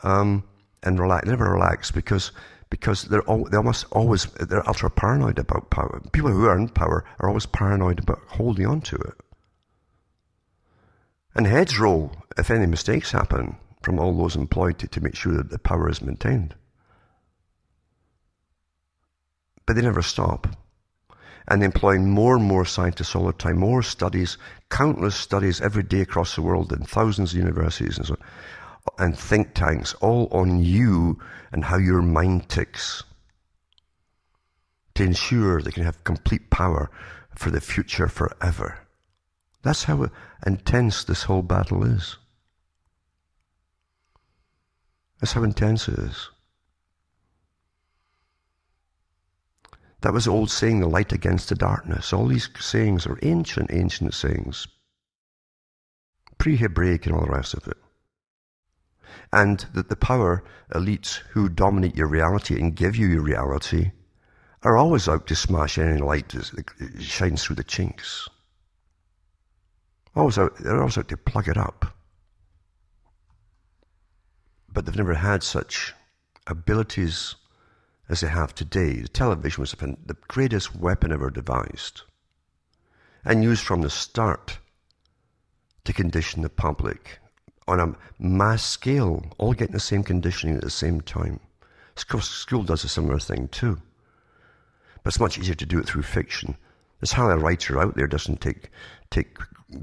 and never relax, because they're ultra paranoid about power. People who are in power are always paranoid about holding on to it. And heads roll if any mistakes happen from all those employed to make sure that the power is maintained. But they never stop. And employing more and more scientists all the time, more studies, countless studies every day across the world in thousands of universities and so on, and think tanks, all on you and how your mind ticks, to ensure they can have complete power for the future forever. That's how intense this whole battle is. That's how intense it is. That was the old saying, the light against the darkness. All these sayings are ancient sayings. Pre-Hebraic and all the rest of it. And that the power elites who dominate your reality and give you your reality are always out to smash any light that shines through the chinks. They're always out to plug it up. But they've never had such abilities as they have today. The television was the greatest weapon ever devised and used from the start to condition the public on a mass scale, all getting the same conditioning at the same time. School does a similar thing too. But it's much easier to do it through fiction. There's hardly a writer out there doesn't take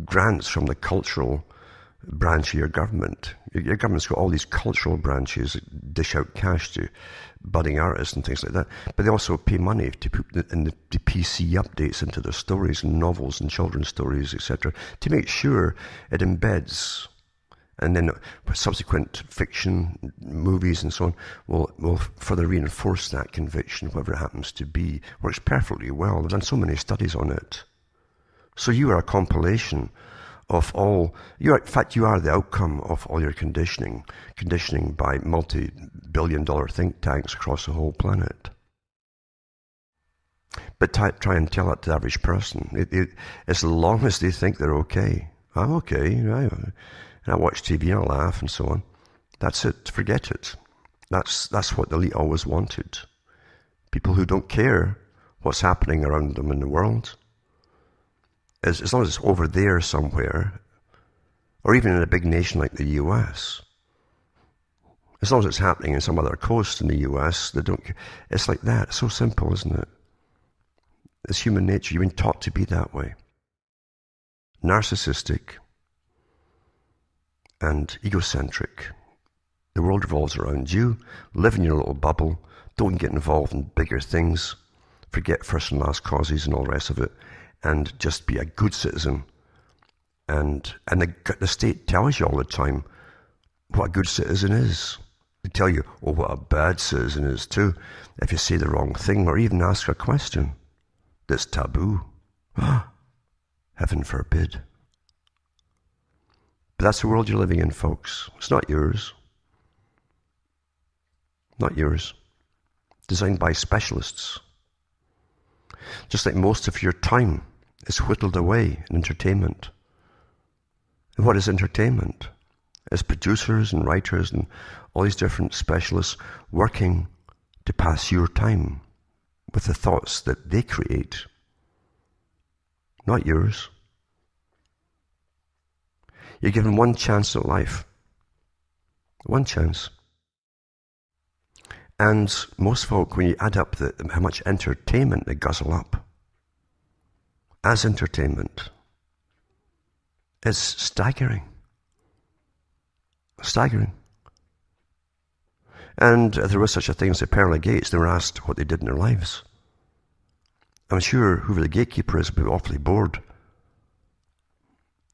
grants from the cultural branch of your government. Your government's got all these cultural branches that dish out cash to budding artists and things like that. But they also pay money to put in the PC updates into their stories and novels and children's stories, etc., to make sure it embeds. And then subsequent fiction, movies and so on will further reinforce that conviction, whatever it happens to be. Works perfectly well. They've done so many studies on it. So you are a compilation of all, in fact, you are the outcome of all your conditioning by multi-billion-dollar think tanks across the whole planet. But try and tell it to the average person. As long as they think they're okay. I'm okay, right? And I watch TV and I laugh and so on. That's it. Forget it. That's what the elite always wanted. People who don't care what's happening around them in the world. As long as it's over there somewhere, or even in a big nation like the US, as long as it's happening in some other coast in the US, they don't care. It's like that. It's so simple, isn't it? It's human nature. You've been taught to be that way. Narcissistic and egocentric. The world revolves around you. Live in your little bubble. Don't get involved in bigger things. Forget first and last causes and all the rest of it. And just be a good citizen. And the state tells you all the time what a good citizen is. They tell you, oh, what a bad citizen is too, if you say the wrong thing or even ask a question that's taboo. Heaven forbid. But that's the world you're living in, folks. It's not yours. Not yours. Designed by specialists. Just like most of your time is whittled away in entertainment. And what is entertainment? It's producers and writers and all these different specialists working to pass your time with the thoughts that they create. Not yours. You're given one chance at life. One chance. And most folk, when you add up how much entertainment they guzzle up as entertainment, it's staggering. Staggering. And if there was such a thing as the pearly gates, they were asked what they did in their lives. I'm sure whoever the gatekeeper is would be awfully bored.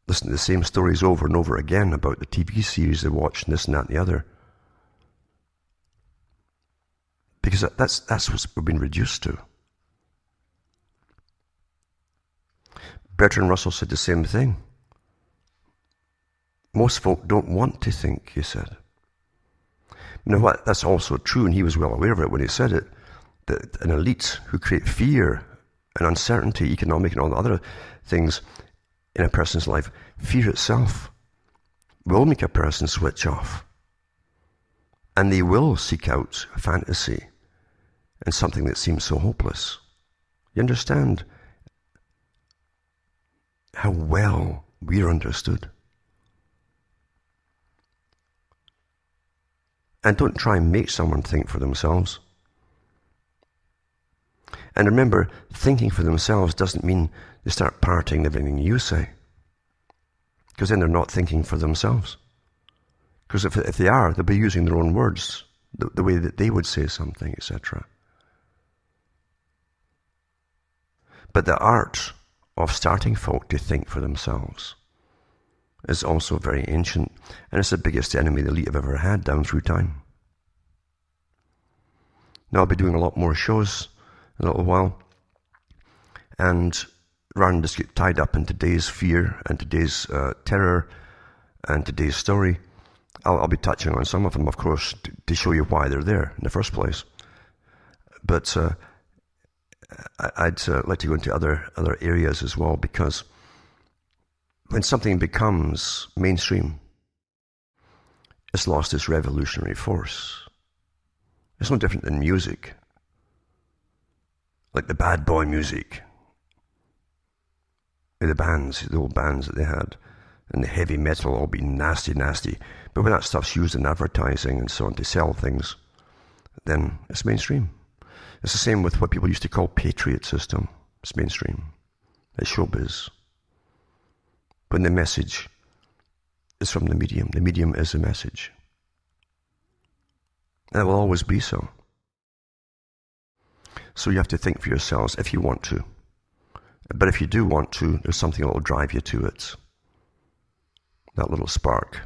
Listen to the same stories over and over again about the TV series they watched and this and that and the other. Because that's what we've been reduced to. Bertrand Russell said the same thing. Most folk don't want to think, he said. You know what? That's also true, and he was well aware of it when he said it, that an elite who create fear and uncertainty, economic and all the other things in a person's life, fear itself will make a person switch off. And they will seek out fantasy and something that seems so hopeless. You understand how well we're understood? And don't try and make someone think for themselves. And remember, thinking for themselves doesn't mean they start parroting everything you say. Because then they're not thinking for themselves. Because if they are, they'll be using their own words, the way that they would say something, etc. But the art of starting folk to think for themselves is also very ancient, and it's the biggest enemy the elite have ever had down through time. Now I'll be doing a lot more shows in a little while, and rather than just get tied up in today's fear and today's terror and today's story, I'll be touching on some of them, of course, to show you why they're there in the first place. But I'd like to go into other areas as well, because when something becomes mainstream, it's lost its revolutionary force. It's no different than music. Like the bad boy music. The old bands that they had, and the heavy metal all being nasty, nasty. But when that stuff's used in advertising and so on to sell things, then it's mainstream. It's the same with what people used to call patriot system. It's mainstream. It's showbiz. When the message is from the medium is the message. And it will always be so. So you have to think for yourselves if you want to. But if you do want to, there's something that will drive you to it. That little spark.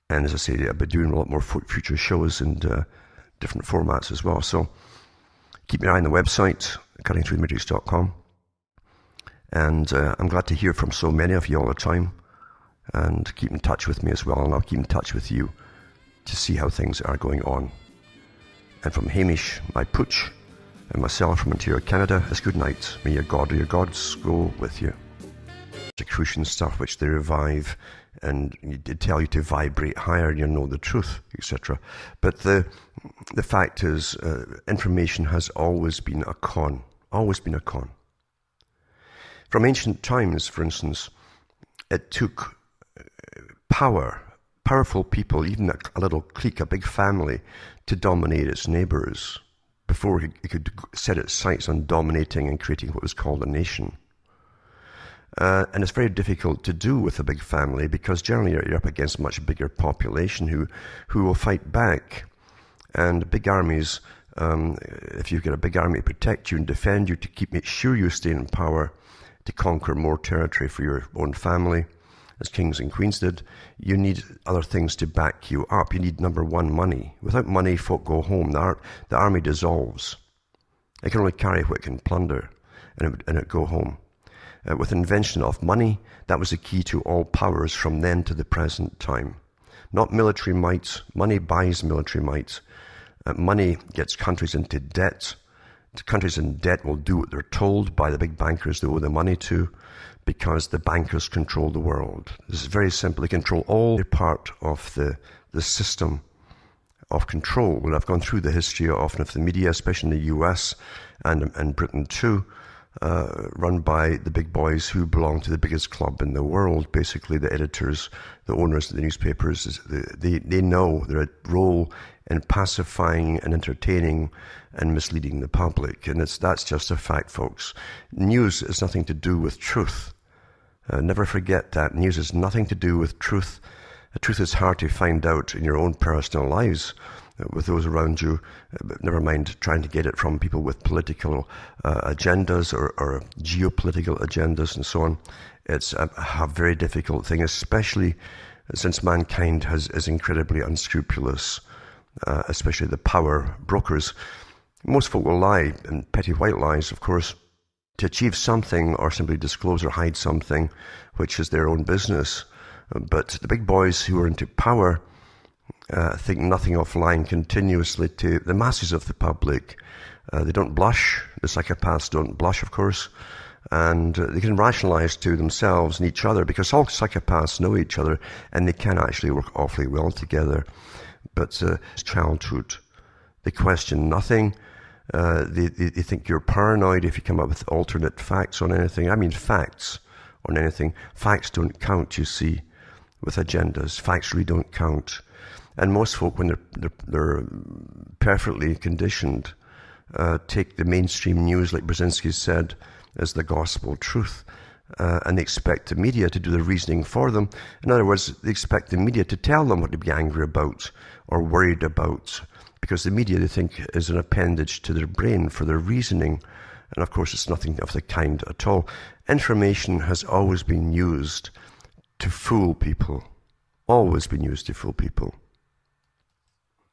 And as I say, I'll be doing a lot more future shows and different formats as well. So keep your eye on the website, cuttingthroughthematrix.com. And I'm glad to hear from so many of you all the time. And keep in touch with me as well. And I'll keep in touch with you to see how things are going on. And from Hamish, my pooch, and myself from Ontario, Canada, it's good night. May your God or your gods go with you. Secretion stuff which they revive and they tell you to vibrate higher and you know the truth, etc. But the fact is, information has always been a con. Always been a con. From ancient times, for instance, it took powerful people, even a little clique, a big family, to dominate its neighbors before it could set its sights on dominating and creating what was called a nation. And it's very difficult to do with a big family because generally you're up against a much bigger population who will fight back. And big armies, if you've got a big army to protect you and defend you, to make sure you stay in power, to conquer more territory for your own family, as kings and queens did, you need other things to back you up. You need, number one, money. Without money, folk go home. The army dissolves. It can only carry what it can plunder, and it go home. With the invention of money, that was the key to all powers from then to the present time. Not military might. Money buys military might. Money gets countries into debt. The countries in debt will do what they're told by the big bankers they owe the money to, because the bankers control the world. This is very simple. They control all part of the system of control. Well, I've gone through the history often of the media, especially in the US and Britain too, run by the big boys who belong to the biggest club in the world. Basically, the editors, the owners of the newspapers, they know their role in pacifying and entertaining and misleading the public. And that's just a fact, folks. News has nothing to do with truth. Never forget that. News has nothing to do with truth. The truth is hard to find out in your own personal lives with those around you. Never mind trying to get it from people with political agendas or geopolitical agendas and so on. It's a very difficult thing, especially since mankind is incredibly unscrupulous, especially the power brokers. Most folk will lie, and petty white lies, of course, to achieve something or simply disclose or hide something, which is their own business. But the big boys who are into power think nothing of lying continuously to the masses of the public. They don't blush. The psychopaths don't blush, of course. And they can rationalize to themselves and each other, because all psychopaths know each other and they can actually work awfully well together. But childhood, they question nothing. They think you're paranoid if you come up with alternate facts on anything. I mean facts on anything. Facts don't count, you see, with agendas. Facts really don't count. And most folk, when they're perfectly conditioned, take the mainstream news, like Brzezinski said, as the gospel truth. And they expect the media to do the reasoning for them. In other words, they expect the media to tell them what to be angry about or worried about, because the media, they think, is an appendage to their brain for their reasoning. And of course, it's nothing of the kind at all. Information has always been used to fool people. Always been used to fool people.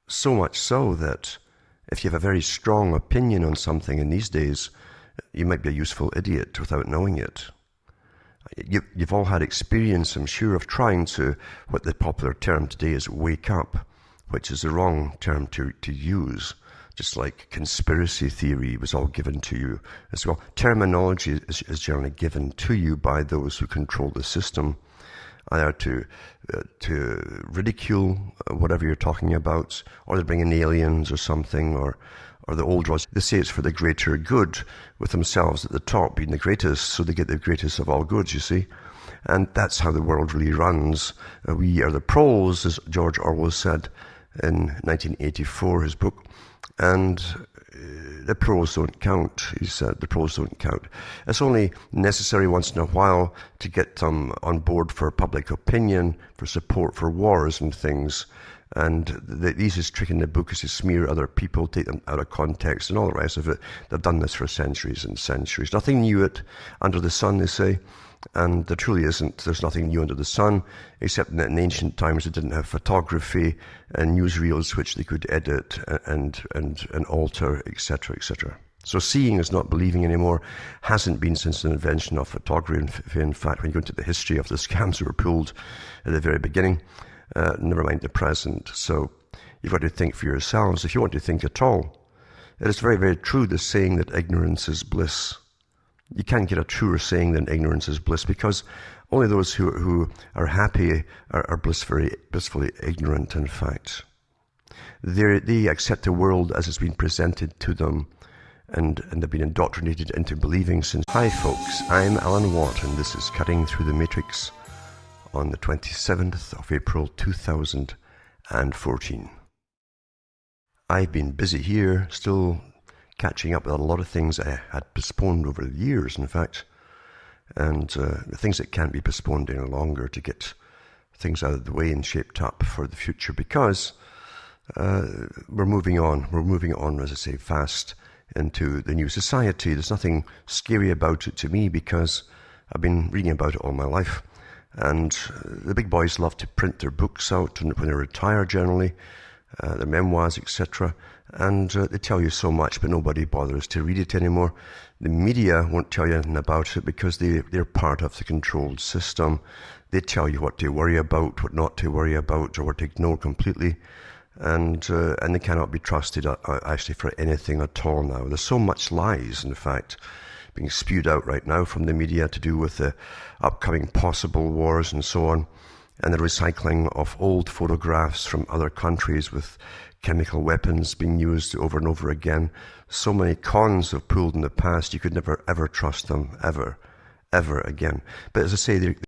So much so that if you have a very strong opinion on something in these days, you might be a useful idiot without knowing it. You've all had experience, I'm sure, of trying to, what the popular term today is, wake up, which is the wrong term to use. Just like conspiracy theory was all given to you as well. Terminology is generally given to you by those who control the system, either to ridicule whatever you're talking about, or to bring in aliens or something, or the old ones. They say it's for the greater good, with themselves at the top being the greatest, so they get the greatest of all goods, you see. And that's how the world really runs. We are the proles, as George Orwell said in 1984, his book. And the pros don't count, he said. The pros don't count. It's only necessary once in a while to get them on board for public opinion, for support for wars and things. And the easiest trick in the book is to smear other people, take them out of context and all the rest of it. They've done this for centuries and centuries. Nothing new under the sun, they say. And there truly isn't. There's nothing new under the sun, except that in ancient times they didn't have photography and newsreels which they could edit and alter, etc., etc. So seeing is not believing anymore. Hasn't been since the invention of photography. In fact, when you go into the history of the scams that were pulled at the very beginning, never mind the present. So you've got to think for yourselves, if you want to think at all. It is very, very true, the saying that ignorance is bliss. You can't get a truer saying than ignorance is bliss, because only those who are happy are blissfully ignorant, in fact. They accept the world as it's been presented to them, and they've been indoctrinated into believing since. Hi folks, I'm Alan Watt, and this is Cutting Through the Matrix on the 27th of April 2014. I've been busy here, still catching up with a lot of things I had postponed over the years, in fact, and things that can't be postponed any longer to get things out of the way and shaped up for the future, because we're moving on. We're moving on, as I say, fast into the new society. There's nothing scary about it to me because I've been reading about it all my life. And the big boys love to print their books out when they retire, generally, their memoirs, etc. And they tell you so much, but nobody bothers to read it anymore. The media won't tell you anything about it because they're part of the controlled system. They tell you what to worry about, what not to worry about, or what to ignore completely. And they cannot be trusted actually for anything at all now. There's so much lies, in fact, being spewed out right now from the media to do with the upcoming possible wars and so on, and the recycling of old photographs from other countries with chemical weapons being used over and over again. So many cons have pulled in the past, you could never ever trust them, ever again. But as I say,